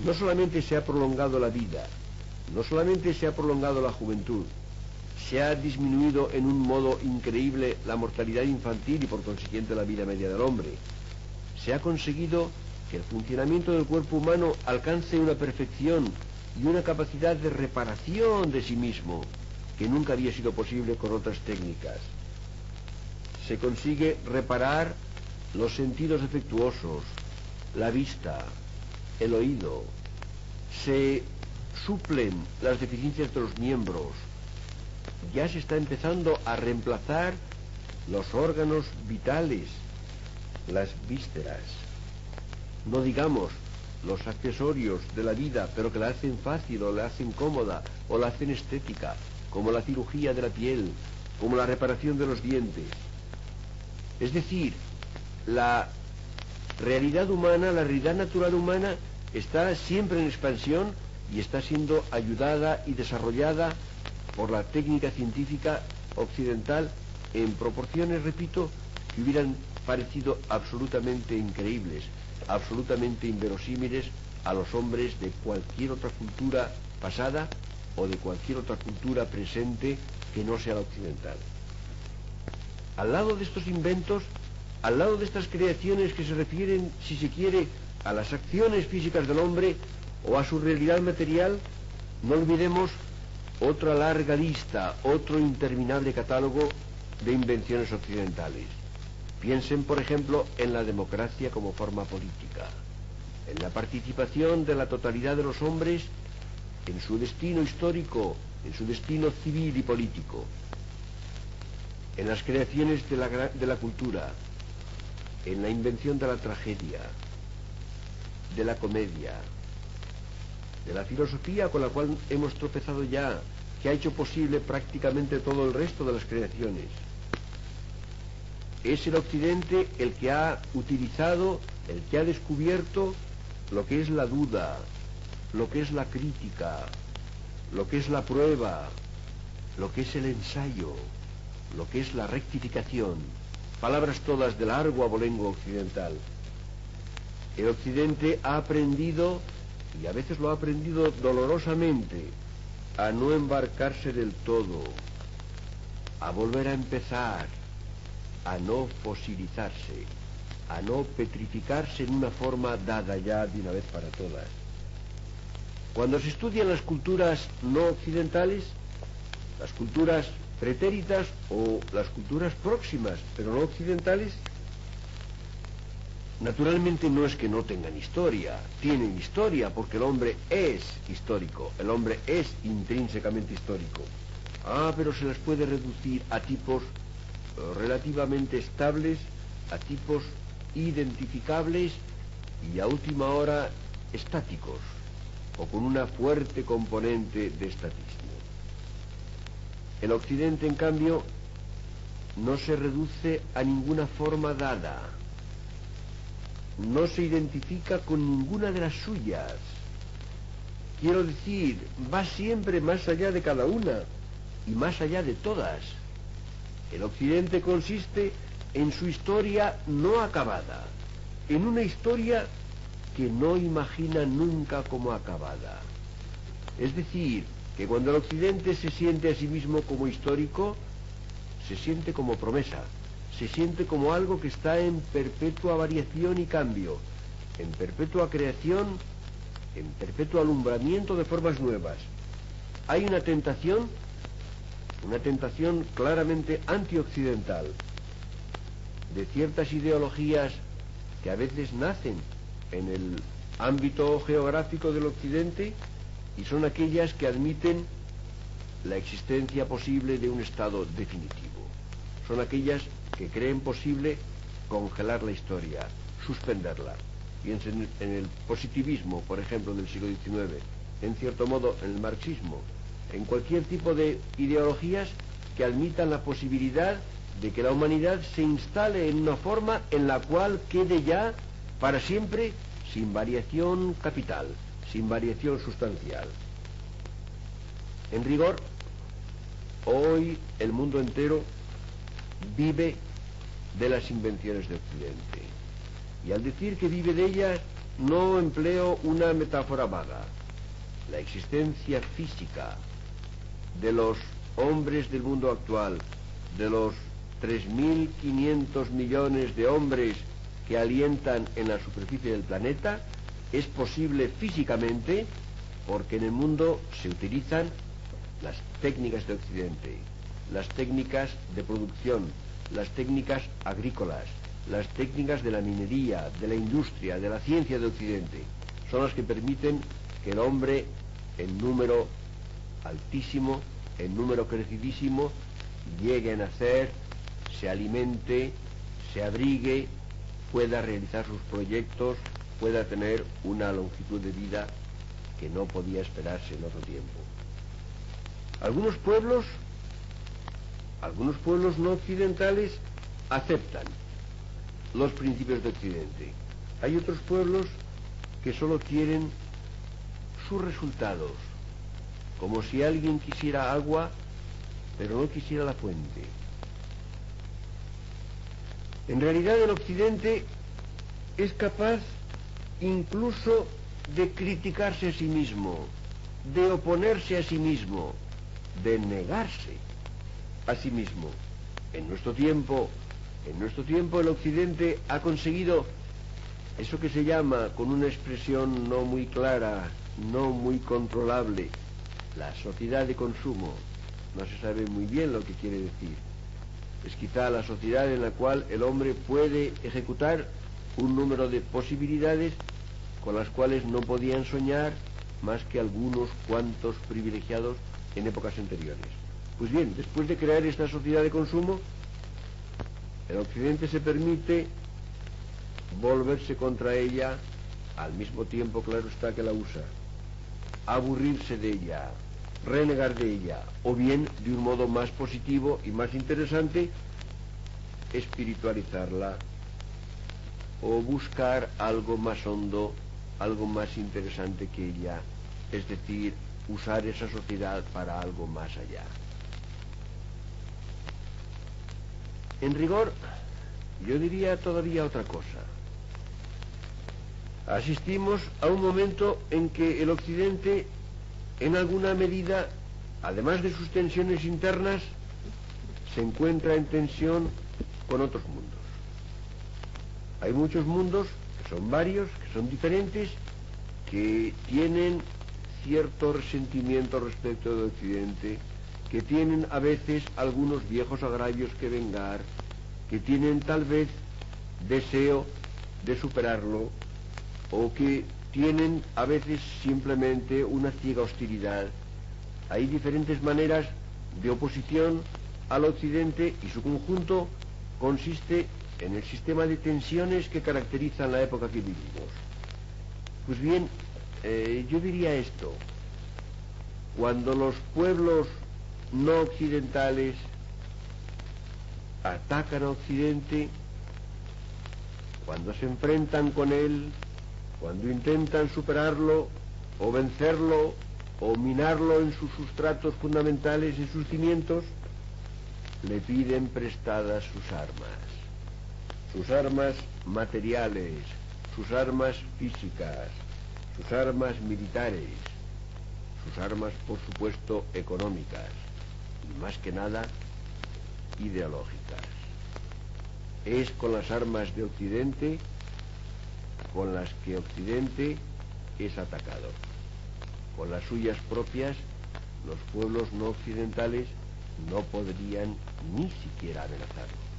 No solamente se ha prolongado la vida, no solamente se ha prolongado la juventud, se ha disminuido en un modo increíble la mortalidad infantil y por consiguiente la vida media del hombre. Se ha conseguido que el funcionamiento del cuerpo humano alcance una perfección y una capacidad de reparación de sí mismo que nunca había sido posible con otras técnicas. Se consigue reparar los sentidos defectuosos, la vista, el oído, se suplen las deficiencias de los miembros, ya se está empezando a reemplazar los órganos vitales, las vísceras, no digamos los accesorios de la vida, pero que la hacen fácil o la hacen cómoda o la hacen estética, como la cirugía de la piel, como la reparación de los dientes. Es decir, la realidad humana, la realidad natural humana está siempre en expansión y está siendo ayudada y desarrollada por la técnica científica occidental en proporciones, repito, que hubieran parecido absolutamente increíbles, absolutamente inverosímiles a los hombres de cualquier otra cultura pasada o de cualquier otra cultura presente que no sea la occidental. Al lado de estos inventos, al lado de estas creaciones que se refieren, si se quiere, a las acciones físicas del hombre o a su realidad material, no olvidemos otra larga lista, otro interminable catálogo de invenciones occidentales. Piensen, por ejemplo, en la democracia como forma política, en la participación de la totalidad de los hombres en su destino histórico, en su destino civil y político, en las creaciones de la cultura, en la invención de la tragedia, de la comedia, de la filosofía con la cual hemos tropezado ya, que ha hecho posible prácticamente todo el resto de las creaciones. Es el Occidente el que ha utilizado, el que ha descubierto lo que es la duda, lo que es la crítica, lo que es la prueba, lo que es el ensayo, lo que es la rectificación, palabras todas del largo abolengo occidental. El Occidente ha aprendido, y a veces lo ha aprendido dolorosamente, a no embarcarse del todo, a volver a empezar, a no fosilizarse, a no petrificarse en una forma dada ya de una vez para todas. Cuando se estudian las culturas no occidentales, las culturas pretéritas o las culturas próximas, pero no occidentales, naturalmente no es que no tengan historia, tienen historia porque el hombre es histórico, el hombre es intrínsecamente histórico. Pero se las puede reducir a tipos relativamente estables, a tipos identificables y a última hora estáticos, o con una fuerte componente de estatismo. El Occidente, en cambio, no se reduce a ninguna forma dada, no se identifica con ninguna de las suyas. Quiero decir, va siempre más allá de cada una y más allá de todas. El Occidente consiste en su historia no acabada, en una historia que no imagina nunca como acabada. Es decir, que cuando el Occidente se siente a sí mismo como histórico, se siente como promesa, se siente como algo que está en perpetua variación y cambio, en perpetua creación, en perpetuo alumbramiento de formas nuevas. Hay una tentación claramente antioccidental, de ciertas ideologías que a veces nacen en el ámbito geográfico del Occidente y son aquellas que admiten la existencia posible de un estado definitivo. Son aquellas que creen posible congelar la historia, suspenderla. Piensen en el positivismo, por ejemplo, del siglo XIX, en cierto modo en el marxismo, en cualquier tipo de ideologías que admitan la posibilidad de que la humanidad se instale en una forma en la cual quede ya para siempre sin variación capital, sin variación sustancial. En rigor, hoy el mundo entero vive de las invenciones de Occidente. Y al decir que vive de ellas, no empleo una metáfora vaga. La existencia física de los hombres del mundo actual, de los 3.500 millones de hombres que alientan en la superficie del planeta, es posible físicamente porque en el mundo se utilizan las técnicas de Occidente, las técnicas de producción, las técnicas agrícolas, las técnicas de la minería, de la industria, de la ciencia de Occidente. Son las que permiten que el hombre en número altísimo, en número crecidísimo, llegue a nacer, se alimente, se abrigue, pueda realizar sus proyectos, pueda tener una longitud de vida que no podía esperarse en otro tiempo. Algunos pueblos no occidentales aceptan los principios de Occidente. Hay otros pueblos que solo quieren sus resultados, como si alguien quisiera agua, pero no quisiera la fuente. En realidad el Occidente es capaz incluso de criticarse a sí mismo, de oponerse a sí mismo, de negarse a sí mismo. En nuestro tiempo el Occidente ha conseguido eso que se llama, con una expresión no muy clara, no muy controlable, la sociedad de consumo. No se sabe muy bien lo que quiere decir. Es quizá la sociedad en la cual el hombre puede ejecutar un número de posibilidades con las cuales no podían soñar más que algunos cuantos privilegiados en épocas anteriores. Pues bien, después de crear esta sociedad de consumo, el Occidente se permite volverse contra ella, al mismo tiempo, claro está, que la usa, aburrirse de ella, renegar de ella, o bien, de un modo más positivo y más interesante, espiritualizarla o buscar algo más hondo, algo más interesante que ella, es decir, usar esa sociedad para algo más allá. En rigor, yo diría todavía otra cosa. Asistimos a un momento en que el Occidente, en alguna medida, además de sus tensiones internas, se encuentra en tensión con otros mundos. Hay muchos mundos, que son varios, que son diferentes, que tienen cierto resentimiento respecto de Occidente, que tienen a veces algunos viejos agravios que vengar, que tienen tal vez deseo de superarlo, o que tienen a veces simplemente una ciega hostilidad. Hay diferentes maneras de oposición al Occidente y su conjunto consiste en el sistema de tensiones que caracterizan la época que vivimos. Pues bien, yo diría esto: cuando los pueblos no occidentales atacan a Occidente, cuando se enfrentan con él, cuando intentan superarlo o vencerlo o minarlo en sus sustratos fundamentales, en sus cimientos, le piden prestadas sus armas materiales, sus armas físicas, sus armas militares, sus armas, por supuesto, económicas y, más que nada, ideológicas. Es con las armas de Occidente con las que Occidente es atacado. Con las suyas propias, los pueblos no occidentales no podrían ni siquiera amenazarlo.